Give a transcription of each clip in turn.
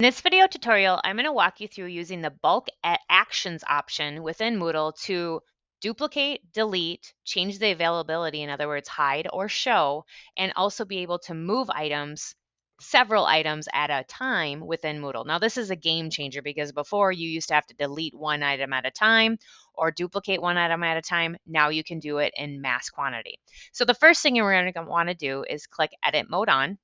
In this video tutorial, I'm going to walk you through using the bulk actions option within Moodle to duplicate, delete, change the availability, in other words, hide or show, and also be able to move items, several items at a time within Moodle. Now, this is a game changer because before you used to have to delete one item at a time or duplicate one item at a time. Now you can do it in mass quantity. So the first thing we're going to want to do is click Edit Mode On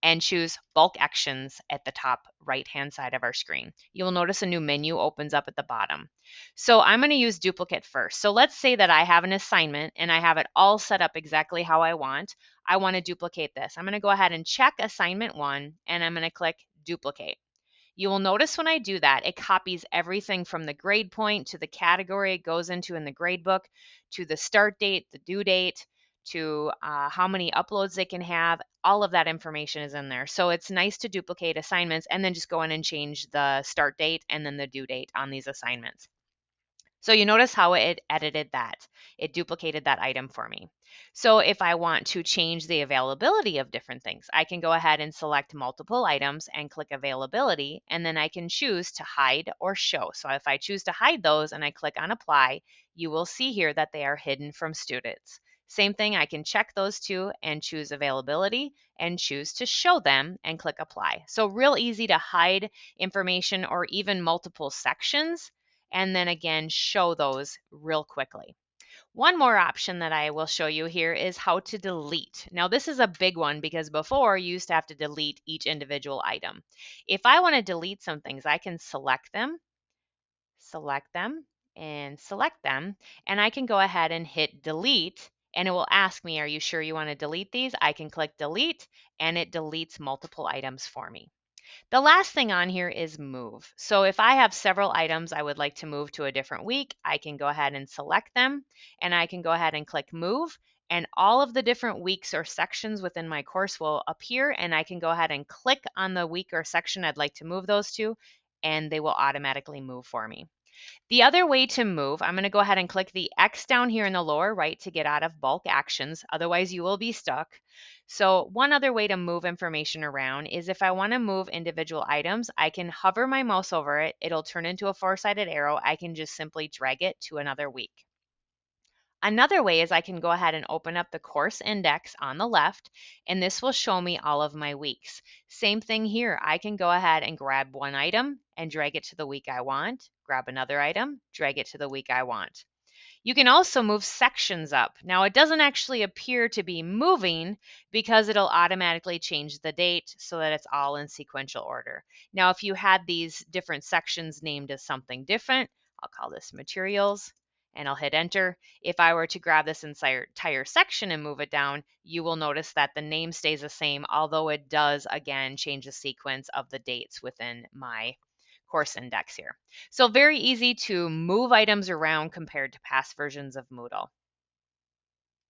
and choose Bulk Actions at the top right-hand side of our screen. You will notice a new menu opens up at the bottom. So I'm going to use duplicate first. So let's say that I have an assignment and I have it all set up exactly how I want. I want to duplicate this. I'm going to go ahead and check assignment 1 and I'm going to click duplicate. You will notice when I do that, it copies everything from the grade point to the category it goes into in the grade book, to the start date, the due date, to how many uploads they can have. All of that information is in there. So it's nice to duplicate assignments and then just go in and change the start date and then the due date on these assignments. So you notice how it edited that. It duplicated that item for me. So if I want to change the availability of different things, I can go ahead and select multiple items and click availability, and then I can choose to hide or show. So if I choose to hide those and I click on apply, you will see here that they are hidden from students. Same thing, I can check those two and choose availability and choose to show them and click apply. So real easy to hide information or even multiple sections, and then again show those real quickly. One more option that I will show you here is how to delete. Now this is a big one because before you used to have to delete each individual item. If I want to delete some things, I can select them, and select them, and I can go ahead and hit delete, and it will ask me, are you sure you want to delete these? I can click delete and it deletes multiple items for me. The last thing on here is move. So if I have several items I would like to move to a different week, I can go ahead and select them and I can go ahead and click move, and all of the different weeks or sections within my course will appear, and I can go ahead and click on the week or section I'd like to move those to, and they will automatically move for me. The other way to move, I'm going to go ahead and click the X down here in the lower right to get out of bulk actions. Otherwise, you will be stuck. So one other way to move information around is if I want to move individual items, I can hover my mouse over it. It'll turn into a four-sided arrow. I can just simply drag it to another week. Another way is I can go ahead and open up the course index on the left, and this will show me all of my weeks. Same thing here. I can go ahead and grab one item and drag it to the week I want, grab another item, drag it to the week I want. You can also move sections up. Now it doesn't actually appear to be moving because it'll automatically change the date so that it's all in sequential order. Now if you had these different sections named as something different, I'll call this materials, and I'll hit enter. If I were to grab this entire section and move it down, you will notice that the name stays the same, although it does again change the sequence of the dates within my course index here. So very easy to move items around compared to past versions of Moodle.